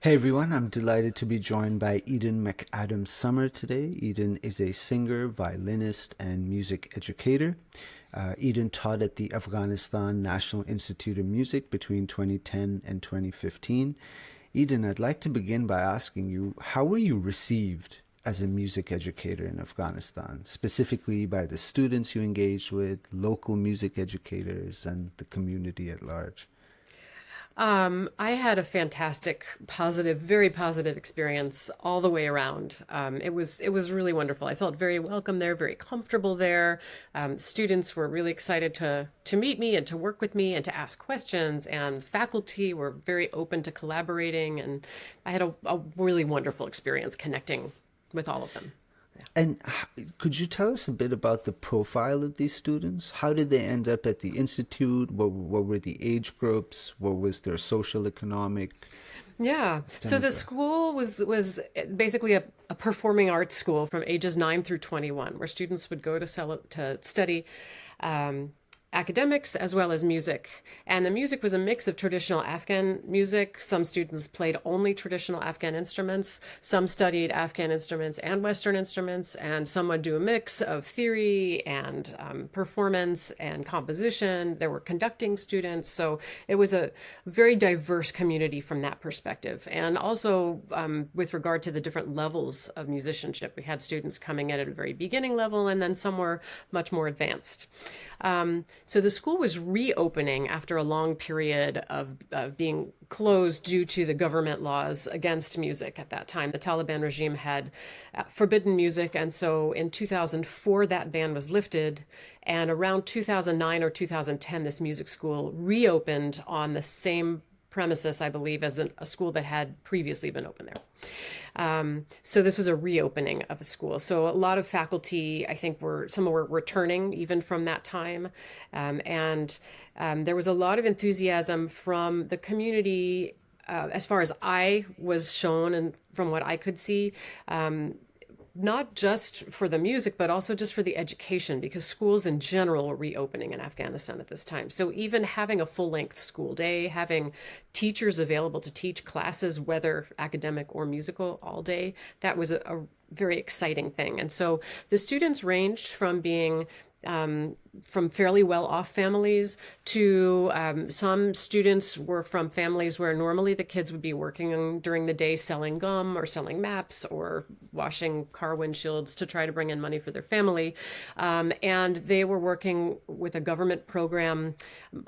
Hey everyone, I'm delighted to be joined by Eden MacAdam Somer today. Eden is a singer, violinist, and music educator. Eden taught at the Afghanistan National Institute of Music between 2010 and 2015. Eden, I'd like to begin by asking you, how were you received as a music educator in Afghanistan, specifically by the students you engaged with, local music educators, and the community at large? I had a fantastic, positive, very positive experience all the way around. It was really wonderful. I felt very welcome there, very comfortable there. Students were really excited to meet me and to work with me and to ask questions. And faculty were very open to collaborating. And I had a really wonderful experience connecting with all of them. And could you tell us a bit about the profile of these students? How did they end up at the institute? What were the age groups? What was their social economic Yeah. So the demographic? school was basically a performing arts school from ages 9 through 21, where students would go to study um, academics as well as music. And the music was a mix of traditional Afghan music. Some students played only traditional Afghan instruments. Some studied Afghan instruments and Western instruments. And some would do a mix of theory and performance and composition. There were conducting students. So it was a very diverse community from that perspective. And also with regard to the different levels of musicianship, we had students coming in at a very beginning level, and then some were much more advanced. So the school was reopening after a long period of being closed due to the government laws against music at that time. The Taliban regime had forbidden music, and so in 2004 that ban was lifted, and around 2009 or 2010 this music school reopened on the same premises, I believe, as a school that had previously been open there. So this was a reopening of a school. So a lot of faculty, I think, some were returning even from that time, and there was a lot of enthusiasm from the community. As far as I was shown and from what I could see, not just for the music, but also just for the education, because schools in general were reopening in Afghanistan at this time. So even having a full length school day, having teachers available to teach classes, whether academic or musical, all day, that was a very exciting thing. And so the students ranged from being from fairly well off families to some students were from families where normally the kids would be working during the day selling gum or selling maps or washing car windshields to try to bring in money for their family. And they were working with a government program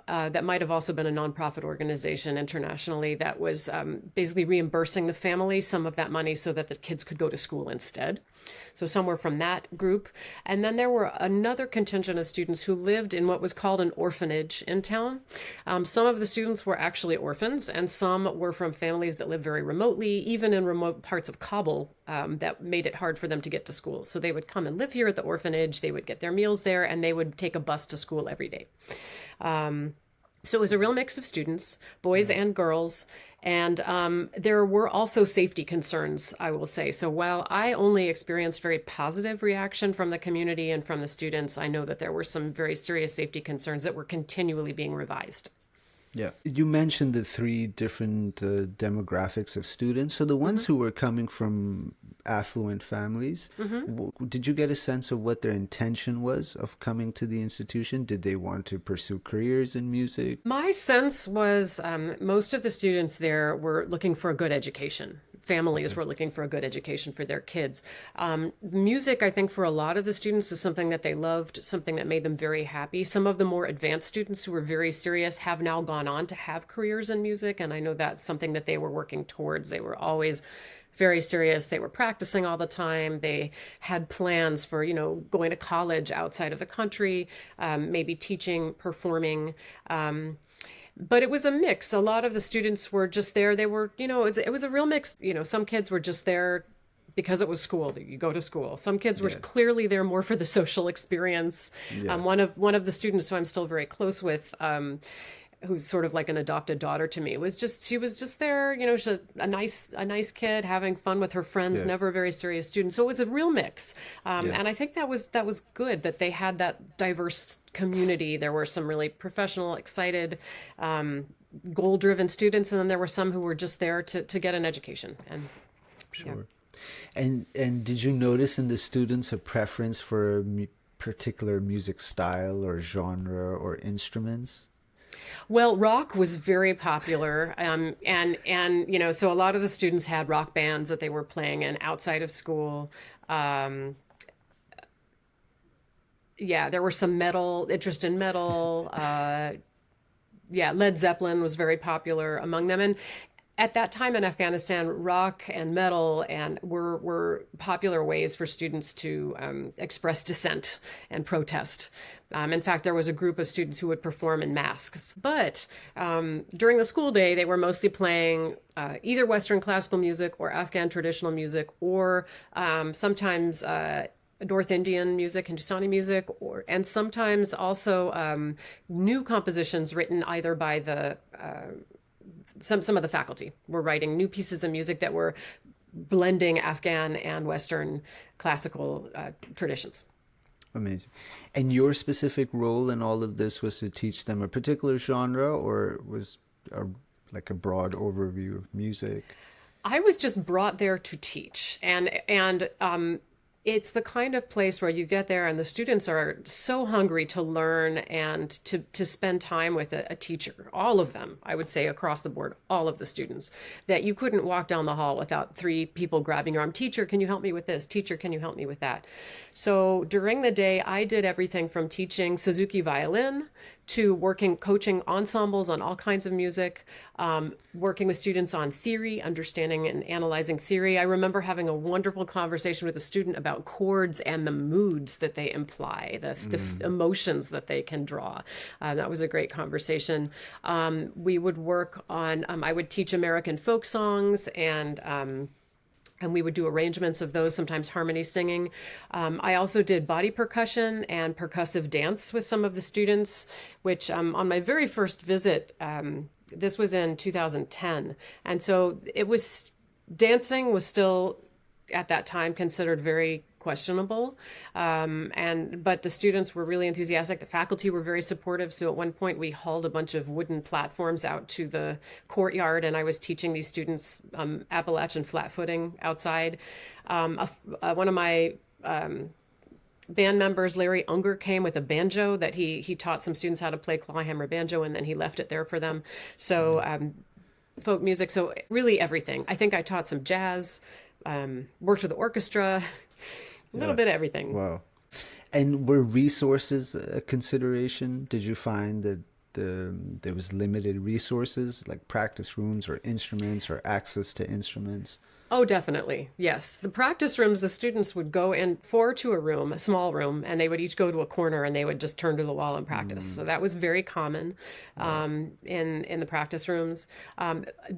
that might have also been a nonprofit organization internationally that was basically reimbursing the family some of that money so that the kids could go to school instead. So some were from that group. And then there were another contingent of students who lived in what was called an orphanage in town. Some of the students were actually orphans, and some were from families that lived very remotely, even in remote parts of Kabul, that made it hard for them to get to school. So they would come and live here at the orphanage, they would get their meals there, and they would take a bus to school every day. So it was a real mix of students, boys Yeah. and girls. And there were also safety concerns, I will say. So while I only experienced very positive reaction from the community and from the students, I know that there were some very serious safety concerns that were continually being revised. Yeah. You mentioned the three different demographics of students. So the Mm-hmm. ones who were coming from affluent families, Mm-hmm. did you get a sense of what their intention was of coming to the institution? Did they want to pursue careers in music? My sense was most of the students there were looking for a good education. Families Okay. were looking for a good education for their kids. Music, I think, for a lot of the students was something that they loved, something that made them very happy. Some of the more advanced students who were very serious have now gone on to have careers in music, and I know that's something that they were working towards. They were always very serious. They were practicing all the time. They had plans for, going to college outside of the country, maybe teaching, performing. But it was a mix. A lot of the students were just there. They were, it was a real mix. Some kids were just there because it was school that you go to school. Some kids were Yeah. clearly there more for the social experience. Yeah. One of the students who I'm still very close with, who's sort of like an adopted daughter to me, she was just there, she's a nice kid having fun with her friends, Yeah. never a very serious student. So it was a real mix, Yeah. and I think that was good that they had that diverse community. There were some really professional, excited goal-driven students, and then there were some who were just there to get an education. And yeah. Sure. And did you notice in the students a preference for a particular music style or genre or instruments? Well, rock was very popular, and you know, so a lot of the students had rock bands that they were playing in outside of school. Um, yeah, there were some metal interest in metal. Yeah, Led Zeppelin was very popular among them, and at that time in Afghanistan, rock and metal and were popular ways for students to express dissent and protest. In fact, there was a group of students who would perform in masks. But during the school day, they were mostly playing either Western classical music or Afghan traditional music, or sometimes North Indian music, Hindustani music, and sometimes also new compositions written either by the some of the faculty were writing new pieces of music that were blending Afghan and Western classical traditions. Amazing. And your specific role in all of this was to teach them a particular genre, or was like a broad overview of music? I was just brought there to teach, and it's the kind of place where you get there and the students are so hungry to learn and to spend time with a teacher, all of them, I would say across the board, all of the students, that you couldn't walk down the hall without three people grabbing your arm. Teacher, can you help me with this? Teacher, can you help me with that? So during the day, I did everything from teaching Suzuki violin to coaching ensembles on all kinds of music, working with students on theory, understanding and analyzing theory. I remember having a wonderful conversation with a student about chords and the moods that they imply, the emotions that they can draw. That was a great conversation. We would work on, I would teach American folk songs, and we would do arrangements of those, sometimes harmony singing. I also did body percussion and percussive dance with some of the students, which on my very first visit, this was in 2010. And so dancing was still at that time considered very questionable. But the students were really enthusiastic. The faculty were very supportive. So at one point we hauled a bunch of wooden platforms out to the courtyard, and I was teaching these students Appalachian flat footing outside. One of my band members, Larry Unger, came with a banjo that he taught some students how to play clawhammer banjo, and then he left it there for them. So folk music, so really everything. I think I taught some jazz, worked with the orchestra, a little bit of everything. Wow. And were resources a consideration? Did you find that there was limited resources, like practice rooms or instruments or access to instruments? Oh, definitely. Yes. The practice rooms, the students would go in to a room, a small room, and they would each go to a corner and they would just turn to the wall and practice. So that was very common in the practice rooms.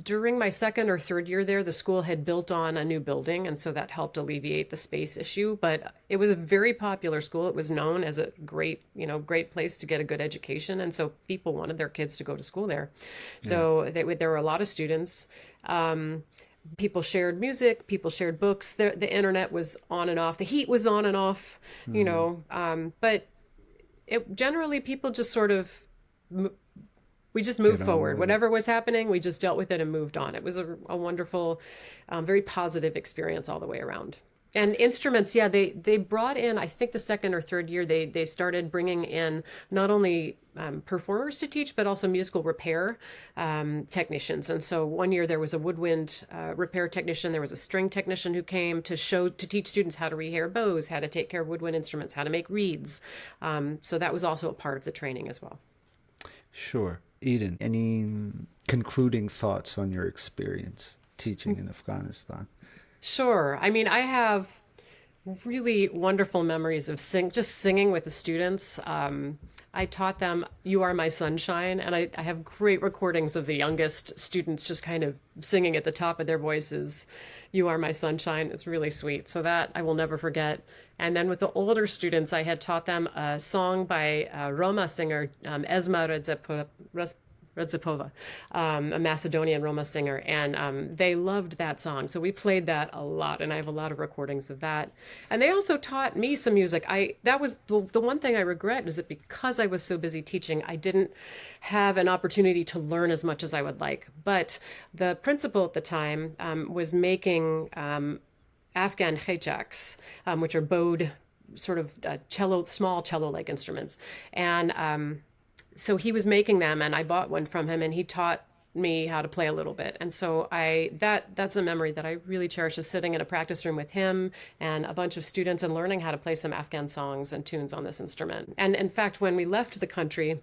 During my second or third year there, the school had built on a new building, and so that helped alleviate the space issue. But it was a very popular school. It was known as a great place to get a good education, and so people wanted their kids to go to school there. So there were a lot of students. People shared music, people shared books. The internet was on and off. The heat was on and off, but generally people just sort of, we just moved forward. Whatever was happening, we just dealt with it and moved on. It was a wonderful, very positive experience all the way around. And instruments, they brought in, I think the second or third year, they started bringing in not only performers to teach, but also musical repair technicians. And so one year there was a woodwind repair technician, there was a string technician who came to teach students how to rehair bows, how to take care of woodwind instruments, how to make reeds. So that was also a part of the training as well. Sure. Eden, any concluding thoughts on your experience teaching in Afghanistan? Sure. I mean, I have really wonderful memories of just singing with the students. I taught them "You Are My Sunshine," and I have great recordings of the youngest students just kind of singing at the top of their voices, "You Are My Sunshine." It's really sweet. So that I will never forget. And then with the older students, I had taught them a song by a Roma singer, Esma Redzipova, a Macedonian Roma singer, and they loved that song. So we played that a lot, and I have a lot of recordings of that. And they also taught me some music. That was the one thing I regret, is that because I was so busy teaching, I didn't have an opportunity to learn as much as I would like. But the principal at the time was making Afghan khechaks, which are bowed sort of cello, small cello-like instruments. And so he was making them, and I bought one from him, and he taught me how to play a little bit. And so that's a memory that I really cherish, is sitting in a practice room with him and a bunch of students and learning how to play some Afghan songs and tunes on this instrument. And in fact, when we left the country,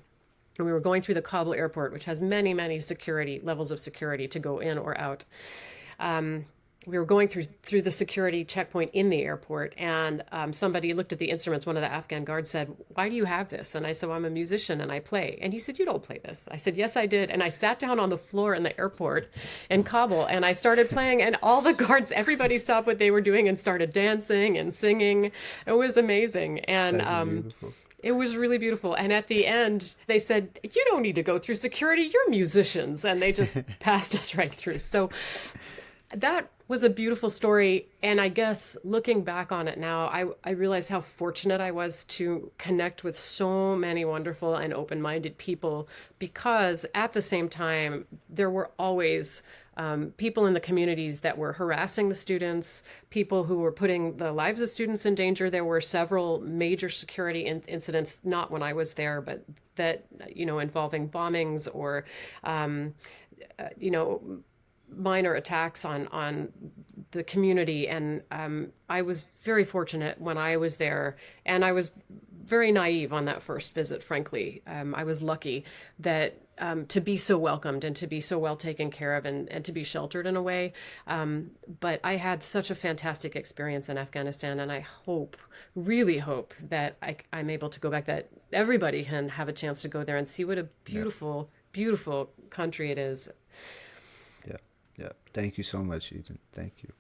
and we were going through the Kabul airport, which has many, many security levels of security to go in or out, we were going through the security checkpoint in the airport, and somebody looked at the instruments. One of the Afghan guards said, "Why do you have this?" And I said, "Well, I'm a musician and I play." And he said, "You don't play this." I said, "Yes, I did." And I sat down on the floor in the airport in Kabul, and I started playing, and all the guards, everybody stopped what they were doing and started dancing and singing. It was amazing. And Beautiful. it was really beautiful. And at the end, they said, "You don't need to go through security. You're musicians." And they just passed us right through. So that was a beautiful story. And I guess looking back on it now, I realized how fortunate I was to connect with so many wonderful and open-minded people, because at the same time, there were always people in the communities that were harassing the students, people who were putting the lives of students in danger. There were several major security incidents, not when I was there, but that, involving bombings or, minor attacks on the community. And I was very fortunate when I was there, and I was very naive on that first visit, frankly. I was lucky that to be so welcomed and to be so well taken care of, and to be sheltered in a way. But I had such a fantastic experience in Afghanistan, and I really hope that I'm able to go back, that everybody can have a chance to go there and see what a beautiful, beautiful country it is. Yeah. Thank you so much, Eden. Thank you.